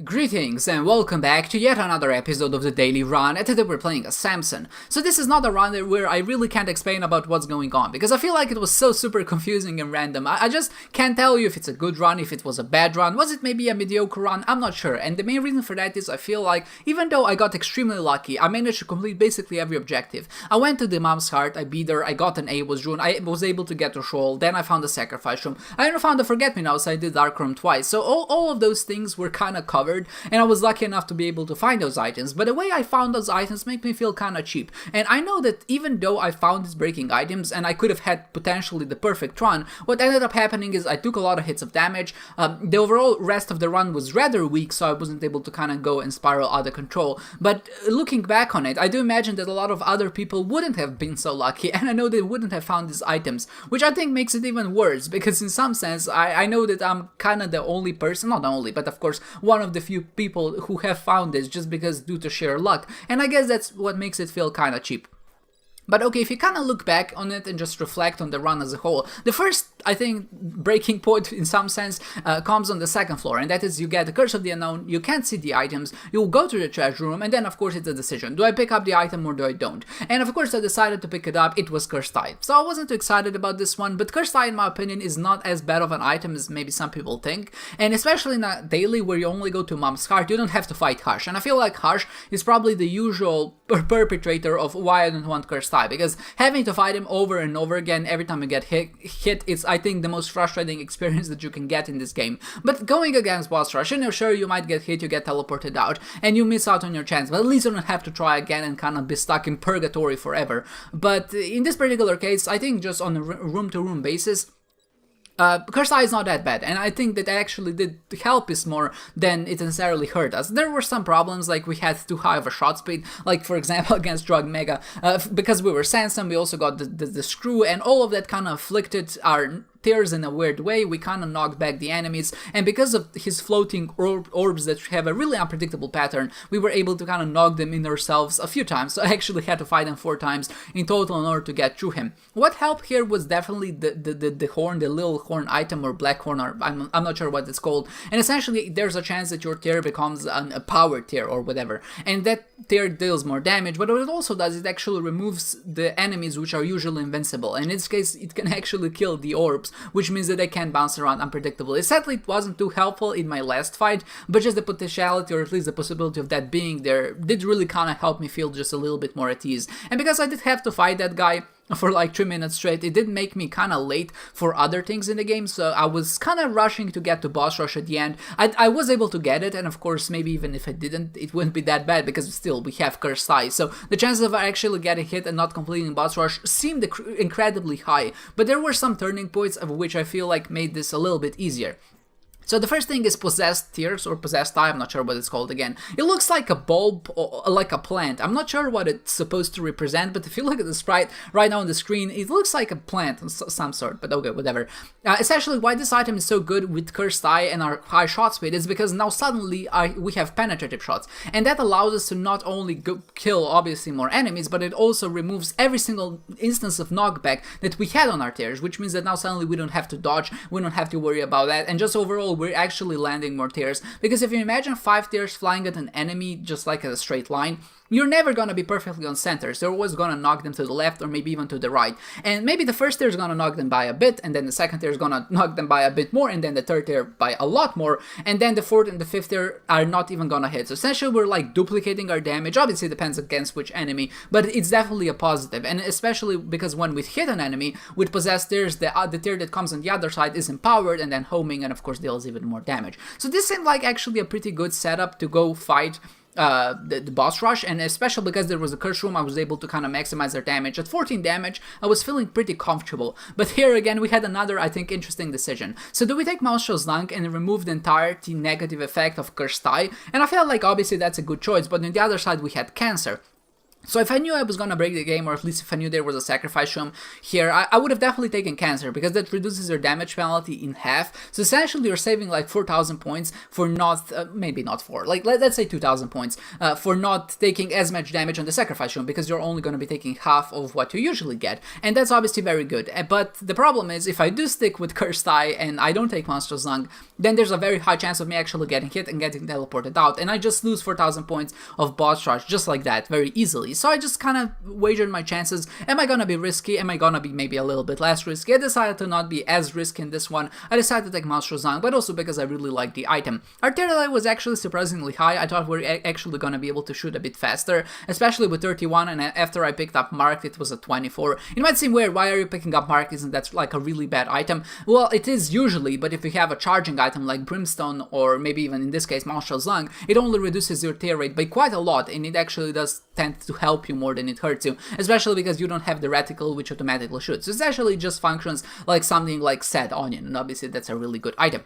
Greetings and welcome back to yet another episode of the Daily Run, and today we're playing as Samson. So this is not a run where I really can't explain about what's going on, because I feel like it was so super confusing and random. I just can't tell you if it's a good run, if it was a bad run, was it maybe a mediocre run, I'm not sure. And the main reason for that is I feel like, even though I got extremely lucky, I managed to complete basically every objective. I went to the mom's heart, I beat her, I got an A was June, I was able to get to Shoal, then I found the sacrifice room, I even found the forget-me-now, so I did Dark Room twice. So all of those things were kinda covered, and I was lucky enough to be able to find those items, but the way I found those items make me feel kinda cheap. And I know that even though I found these breaking items and I could have had potentially the perfect run, what ended up happening is I took a lot of hits of damage. The overall rest of the run was rather weak, so I wasn't able to kinda go and spiral out of control. But looking back on it, I do imagine that a lot of other people wouldn't have been so lucky, and I know they wouldn't have found these items, which I think makes it even worse, because in some sense, I know that I'm kinda the only person, not the only, but of course, one of the few people who have found this just because due to sheer luck, and I guess that's what makes it feel kinda cheap. But okay, if you kind of look back on it and just reflect on the run as a whole, the first, I think, breaking point in some sense comes on the second floor, and that is you get the Curse of the Unknown, you can't see the items, you'll go to the treasure room, and then of course it's a decision. Do I pick up the item or do I don't? And of course I decided to pick it up, it was Cursed Eye. So I wasn't too excited about this one, but Cursed Eye in my opinion is not as bad of an item as maybe some people think, and especially in a daily where you only go to Mom's Heart, you don't have to fight Hush, and I feel like Hush is probably the usual perpetrator of why I don't want Cursed Eye, because having to fight him over and over again every time you get hit is, I think, the most frustrating experience that you can get in this game. But going against Boss Rush, sure, you might get hit, you get teleported out, and you miss out on your chance, but at least you don't have to try again and kind of be stuck in purgatory forever. But in this particular case, I think just on a room-to-room basis, Cursed Eye is not that bad, and I think that actually did help us more than it necessarily hurt us. There were some problems, like we had too high of a shot speed, like for example against Drug Mega, because we were Sansom, we also got the screw, and all of that kind of afflicted our tears in a weird way. We kind of knocked back the enemies, and because of his floating orbs that have a really unpredictable pattern, we were able to kind of knock them in ourselves a few times, so I actually had to fight him 4 times in total in order to get through him. What helped here was definitely the horn, the little horn item, or black horn, or I'm not sure what it's called, and essentially there's a chance that your tear becomes a power tear or whatever, and that tear deals more damage, but what it also does, it actually removes the enemies which are usually invincible, and in this case it can actually kill the orbs, which means that they can bounce around unpredictably. Sadly, it wasn't too helpful in my last fight, but just the potentiality, or at least the possibility of that being there, did really kind of help me feel just a little bit more at ease. And because I did have to fight that guy for like 3 minutes straight, it did make me kind of late for other things in the game, so I was kind of rushing to get to Boss Rush at the end. I was able to get it, and of course, maybe even if I didn't, it wouldn't be that bad, because still, we have Cursed Eye, so the chances of actually getting hit and not completing Boss Rush seemed incredibly high, but there were some turning points of which I feel like made this a little bit easier. So the first thing is Possessed Tears, or Possessed Eye, I'm not sure what it's called again. It looks like a bulb, or like a plant. I'm not sure what it's supposed to represent, but if you look at the sprite right now on the screen, it looks like a plant of some sort, but okay, whatever. Essentially, why this item is so good with Cursed Eye and our high shot speed is because now suddenly we have penetrative shots, and that allows us to not only kill, obviously, more enemies, but it also removes every single instance of knockback that we had on our tears, which means that now suddenly we don't have to dodge, we don't have to worry about that, and just overall, we're actually landing more tears, because if you imagine 5 tears flying at an enemy just like at a straight line, you're never gonna be perfectly on center, so you're always gonna knock them to the left or maybe even to the right, and maybe the first tier is gonna knock them by a bit, and then the second tier is gonna knock them by a bit more, and then the third tier by a lot more, and then the fourth and the fifth tier are not even gonna hit. So essentially we're like duplicating our damage. Obviously it depends against which enemy, but it's definitely a positive, and especially because when we hit an enemy with Possessed Tears, the tier that comes on the other side is empowered and then homing, and of course deals even more damage. So this seemed like actually a pretty good setup to go fight the boss rush, and especially because there was a curse room, I was able to kind of maximize their damage. At 14 damage, I was feeling pretty comfortable, but here again we had another, I think, interesting decision. So do we take Mouse Show's Lung and remove the entirety negative effect of Cursed Eye? And I felt like obviously that's a good choice, but on the other side we had Cancer. So if I knew I was gonna break the game, or at least if I knew there was a sacrifice room here, I would have definitely taken Cancer, because that reduces your damage penalty in half. So essentially you're saving like 4,000 points for not, maybe not 4, like let's say 2,000 points, for not taking as much damage on the sacrifice room, because you're only gonna be taking half of what you usually get. And that's obviously very good. But the problem is, if I do stick with Cursed Eye and I don't take Monstrous Lung, then there's a very high chance of me actually getting hit and getting teleported out, and I just lose 4,000 points of boss rush just like that, very easily. So I just kind of wagered my chances. Am I gonna be risky? Am I gonna be maybe a little bit less risky? I decided to not be as risky in this one. I decided to take Monstrous Lung, but also because I really like the item. Artillery was actually surprisingly high. I thought we were actually gonna be able to shoot a bit faster, especially with 31, and after I picked up Marked, it was a 24. It might seem weird, why are you picking up Marked? Isn't that like a really bad item? Well, it is usually, but if you have a charging item like Brimstone, or maybe even in this case Monstrous Lung, it only reduces your tear rate by quite a lot, and it actually does tend to help you more than it hurts you, especially because you don't have the reticle which automatically shoots. So it actually just functions like something like Sad Onion, and obviously that's a really good item.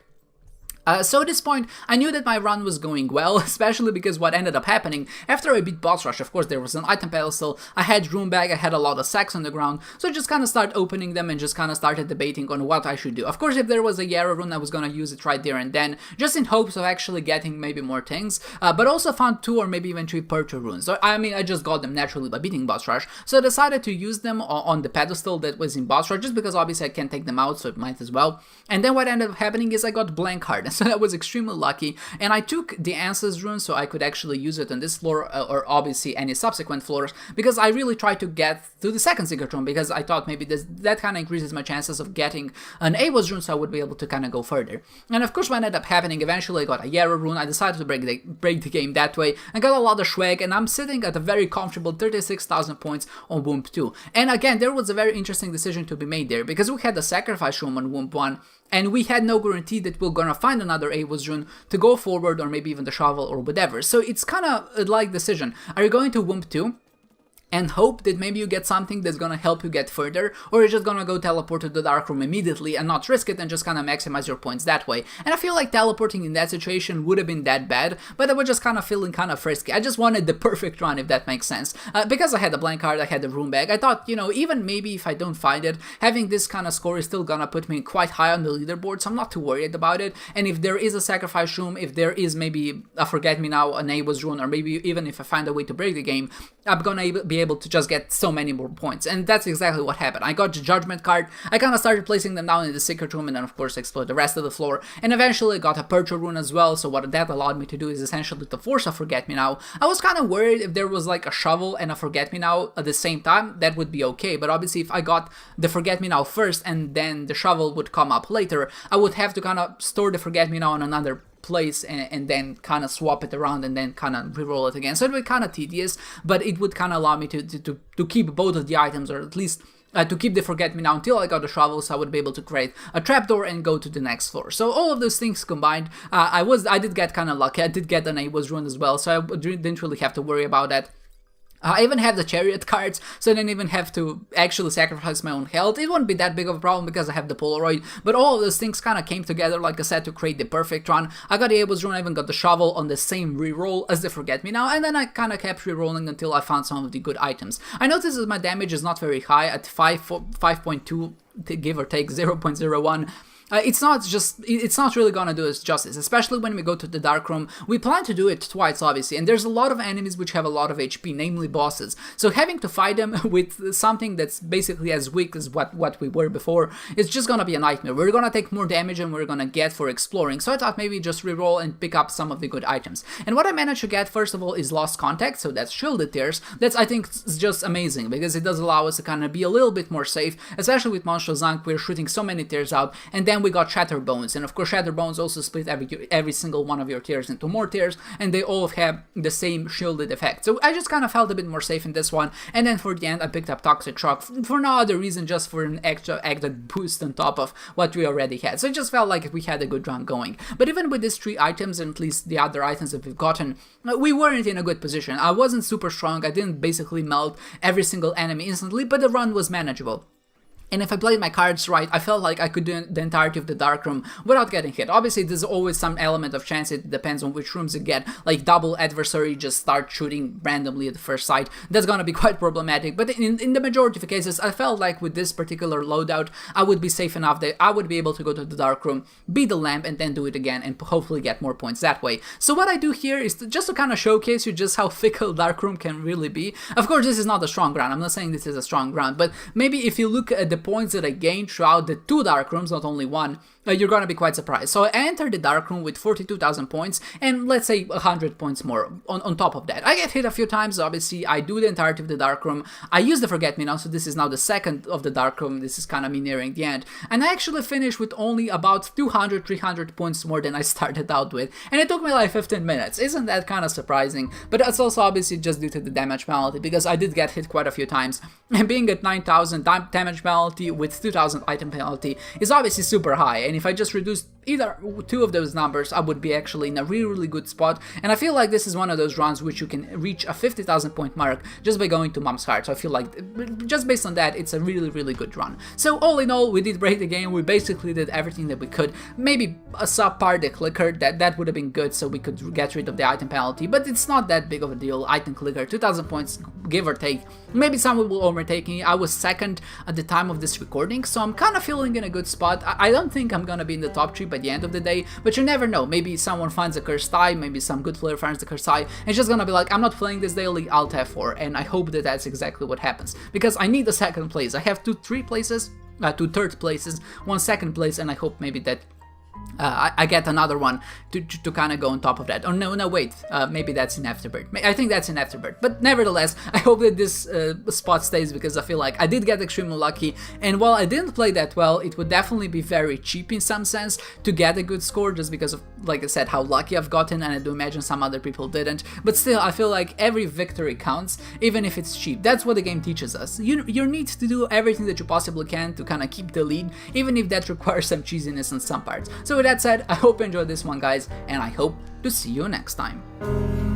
So at this point, I knew that my run was going well, especially because what ended up happening, after I beat Boss Rush, of course there was an item pedestal, I had Room Bag, I had a lot of sacks on the ground, so I just kind of started opening them and just kind of started debating on what I should do. Of course, if there was a Yarrow rune, I was gonna use it right there and then, just in hopes of actually getting maybe more things, but also found 2 or maybe even 3 Purture runes. So, I mean, I just got them naturally by beating Boss Rush, so I decided to use them on the pedestal that was in Boss Rush, just because obviously I can't take them out, so it might as well. And then what ended up happening is I got Blank Heart, so that was extremely lucky, and I took the Answers rune so I could actually use it on this floor, or obviously any subsequent floors, because I really tried to get to the second secret room, because I thought maybe that kind of increases my chances of getting an Avos rune, so I would be able to kind of go further. And of course what ended up happening, eventually I got a Yarrow rune, I decided to break the game that way, I got a lot of swag, and I'm sitting at a very comfortable 36,000 points on Womb 2. And again, there was a very interesting decision to be made there, because we had the Sacrifice room on Womb 1, and we had no guarantee that we're gonna find another Avos rune to go forward, or maybe even the shovel or whatever. So it's kind of a like decision. Are you going to Womb 2 and hope that maybe you get something that's gonna help you get further, or you're just gonna go teleport to the Dark Room immediately and not risk it and just kind of maximize your points that way? And I feel like teleporting in that situation would have been that bad, but I was just kind of feeling kind of frisky. I just wanted the perfect run, if that makes sense. Because I had the Blank Card, I had the Room Bag, I thought, you know, even maybe if I don't find it, having this kind of score is still gonna put me quite high on the leaderboard, so I'm not too worried about it. And if there is a Sacrifice room, if there is maybe a Forget Me Now, an Avos rune, or maybe even if I find a way to break the game, I'm gonna be able to just get so many more points. And that's exactly what happened. I got the Judgment card, I kind of started placing them down in the secret room, and then of course explored the rest of the floor, and eventually got a Purture rune as well. So what that allowed me to do is essentially to force a Forget Me Now. I was kind of worried if there was like a shovel and a Forget Me Now at the same time, that would be okay, but obviously if I got the Forget Me Now first and then the shovel would come up later, I would have to kind of store the Forget Me Now on another place and then kind of swap it around and then kind of reroll it again. So it would be kind of tedious, but it would kind of allow me to keep both of the items, or at least to keep the Forget Me Now until I got the shovel, so I would be able to create a trapdoor and go to the next floor. So all of those things combined, I did get kind of lucky. I did get an Avos rune as well, so I didn't really have to worry about that. I even have the Chariot cards, so I didn't even have to actually sacrifice my own health. It wouldn't be that big of a problem because I have the Polaroid, but all of those things kind of came together, like I said, to create the perfect run. I got the Avos rune, I even got the shovel on the same reroll as the Forget Me Now, and then I kind of kept rerolling until I found some of the good items. I noticed that my damage is not very high at 5.2, give or take 0.01. It's not really gonna do us justice, especially when we go to the Dark Room. We plan to do it twice, obviously, and there's a lot of enemies which have a lot of HP, namely bosses. So having to fight them with something that's basically as weak as what we were before, it's just gonna be a nightmare. We're gonna take more damage than we're gonna get for exploring, so I thought maybe just reroll and pick up some of the good items. And what I managed to get, first of all, is Lost Contact, so that's Shielded Tears. That's, I think, is just amazing, because it does allow us to kind of be a little bit more safe, especially with Monstrous Lung. We're shooting so many tears out, and then we got Shatter Bones, and of course Shatter Bones also split every single one of your tears into more tears, and they all have the same shielded effect. So I just kind of felt a bit more safe in this one, and then for the end I picked up Toxic Shock for no other reason, just for an extra added boost on top of what we already had. So it just felt like we had a good run going. But even with these 3 items, and at least the other items that we've gotten, we weren't in a good position. I wasn't super strong, I didn't basically melt every single enemy instantly, but the run was manageable. And if I played my cards right, I felt like I could do the entirety of the dark room without getting hit. Obviously, there's always some element of chance. It depends on which rooms you get. Like double adversary, just start shooting randomly at the first sight. That's gonna be quite problematic. But in the majority of cases, I felt like with this particular loadout, I would be safe enough that I would be able to go to the dark room, beat the lamp, and then do it again, and hopefully get more points that way. So what I do here is just to kind of showcase you just how fickle dark room can really be. Of course, this is not a strong round. I'm not saying this is a strong round, but maybe if you look at the points that I gained throughout the 2 dark rooms, not only 1, you're gonna be quite surprised. So I entered the dark room with 42,000 points, and let's say 100 points more on top of that. I get hit a few times, obviously. I do the entirety of the dark room. I use the Forget Me Now, so this is now the second of the dark room. This is kind of me nearing the end. And I actually finished with only about 200, 300 points more than I started out with. And it took me like 15 minutes. Isn't that kind of surprising? But that's also obviously just due to the damage penalty, because I did get hit quite a few times. And being at 9,000 damage penalty with 2,000 item penalty is obviously super high. And if I just reduced either 2 of those numbers, I would be actually in a really good spot. And I feel like this is one of those runs which you can reach a 50,000 point mark just by going to Mom's Heart. So I feel like just based on that, it's a really good run. So all in all, we did break the game. We basically did everything that we could. Maybe a subpar the clicker, that would have been good, so we could get rid of the item penalty, but it's not that big of a deal. Item clicker, 2,000 points, give or take. Maybe someone will overtake me. I was second at the time of this recording, so I'm kind of feeling in a good spot. I don't think I'm gonna be in the top 3 by the end of the day, but you never know. Maybe someone finds a cursed tie, maybe some good player finds the cursed tie. It's just gonna be like, I'm not playing this daily, I'll F4, and I hope that that's exactly what happens, because I need the second place. I have 2 third places, 1 second place, and I hope maybe that I get another one to kind of go on top of that. Oh no, wait, maybe that's in Afterbirth. I think that's in Afterbirth, but nevertheless, I hope that this spot stays, because I feel like I did get extremely lucky, and while I didn't play that well, it would definitely be very cheap in some sense to get a good score, just because of, like I said, how lucky I've gotten, and I do imagine some other people didn't. But still, I feel like every victory counts, even if it's cheap. That's what the game teaches us. You need to do everything that you possibly can to kind of keep the lead, even if that requires some cheesiness on some parts. So with that said, I hope you enjoyed this one, guys, and I hope to see you next time.